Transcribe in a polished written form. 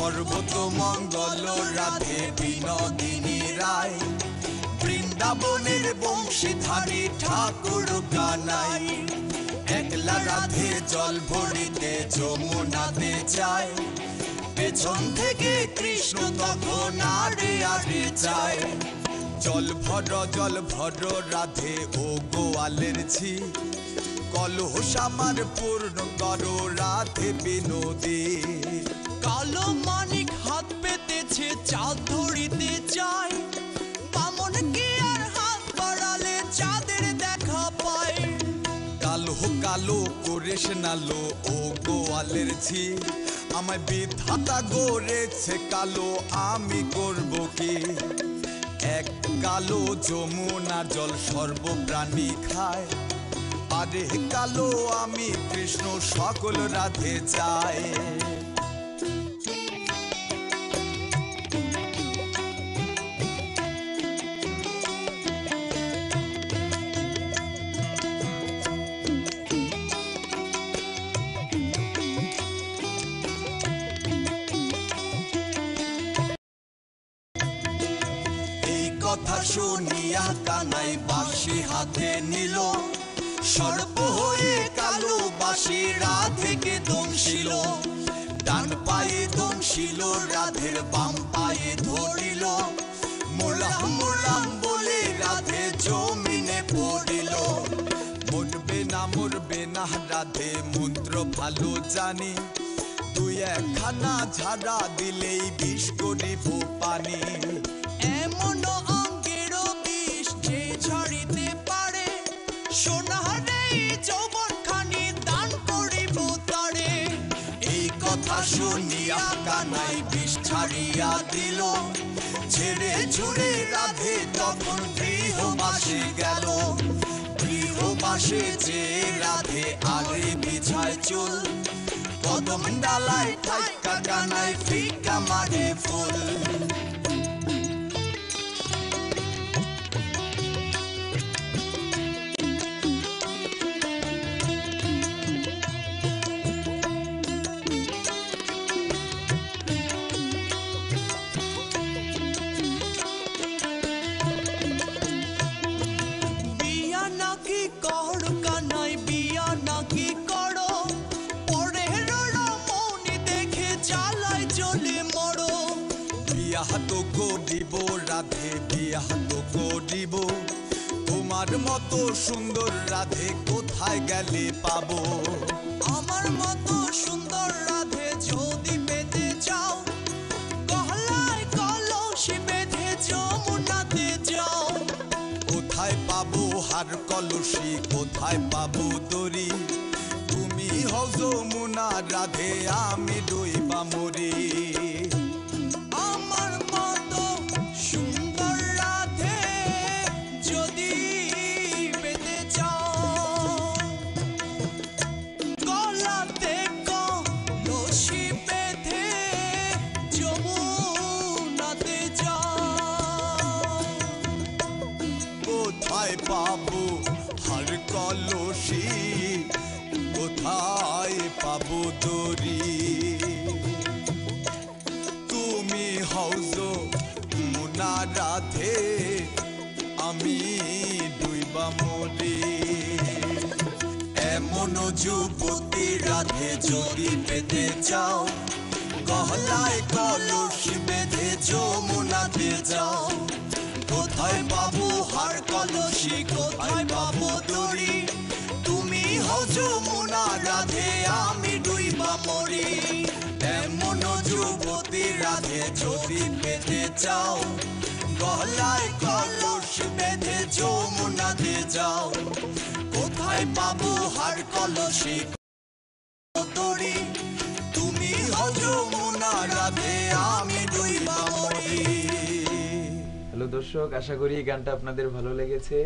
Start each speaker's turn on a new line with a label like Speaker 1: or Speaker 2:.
Speaker 1: সর্বতমঙ্গল রাধে বিনোদিনী রায়, বৃন্দাবনের বংশীধারী ঠাকুর কানাই। একলা রাধে জল ভরিতে যমুনাতে যায়, পেছন থেকে কৃষ্ণ তখন আরে আরে যায়। জল ভর রাধে ও গোয়ালের ঝি, কলহ আমার পূর্ণ করো রাধে বিনোদী।
Speaker 2: কালো মানিক হাত পেতেছে চাঁদ ধরিতে চায়, বামন কি আর হাত বাড়ালে চাঁদের দেখা পায়।
Speaker 1: কালো কালো করিস নালো ও গোয়ালের ঝি, আমায় বিধাতা গড়েছে কালো, আমি করব কি। এক কালো যমুনার জল সর্বপ্রাণী খায়, আরে কালো আমি কৃষ্ণ সকল রাধে চাই। কথা শুনিয়া কানাই বাঁশি হাতে নিল, সর্প হয়ে কালো বাঁশি রাধেকে দংশিল। ডান পায়ে দংশিল রাধের বাম পায়ে ধরিল, মোলাম মোলাম বলে রাধে জমিনে পড়িল। মরবে না রাধে মন্ত্র ভালো জানি, দুই একখানা ঝাড়া দিলেই বিষ করিব পানি।
Speaker 2: এমন অঙ্গেরও বিষ যে ঝরিতে পারে, সোনারে যৌবন খানি দান করিব তারে।
Speaker 1: এই কথা শুনিয়া কানাই বিষ ছাড়িয়া দিল, ছেড়ে ছুড়ে রাধে তখন গৃহবাসে গেল। গৃহবাসে যে রাধে আগে বিছায় চুল, কদম ডালায় ঠাক্কা কানায় ফিকা মারে ফুল। বিয়াহ তো করিব রাধে বিয়াহ তো করিব, তোমার মতো সুন্দর রাধে কোথায় গেলে পাবো।
Speaker 2: আমার মতো সুন্দর রাধে যদি পেতে চাও, গলায় কলসি বেঁধে যমুনাতে যাও।
Speaker 1: কোথায় পাবো হার কলসি কোথায় পাবো দড়ি, তুমি হও যমুনা রাধে আমি ডুইবা মরি।
Speaker 2: আমার মতো সুন্দর রাধে যদি পেতে চাও, গলাতে কলসি বেঁধে যমুনাতে যাও।
Speaker 1: কোথায় পাবো হার কলসি কোথায় পাবো দড়ি, তুমি হও যমুনা রাধে আমি ডুইবা মরি। এমন যুবতী রাধে যদি পেতে চাও, গলায় কলসি বেঁধে যমুনাতে যাও। কোথায় পাবো হার কলসি কোথায় পাবো দড়ি, তুমি হও যমুনা রাধে আমি ডুইবা মরি। এমন যুবতী রাধে যদি পেতে চাও, গলায় কলসি বেঁধে যমুনাতে যাও। কোথায় পাবো হার কলসি দড়ি, তুমি হও যমুনা রাধে আমি ডুইবা মরি।
Speaker 3: হ্যালো দর্শক, আশা করি এই গানটা আপনাদের ভালো লেগেছে।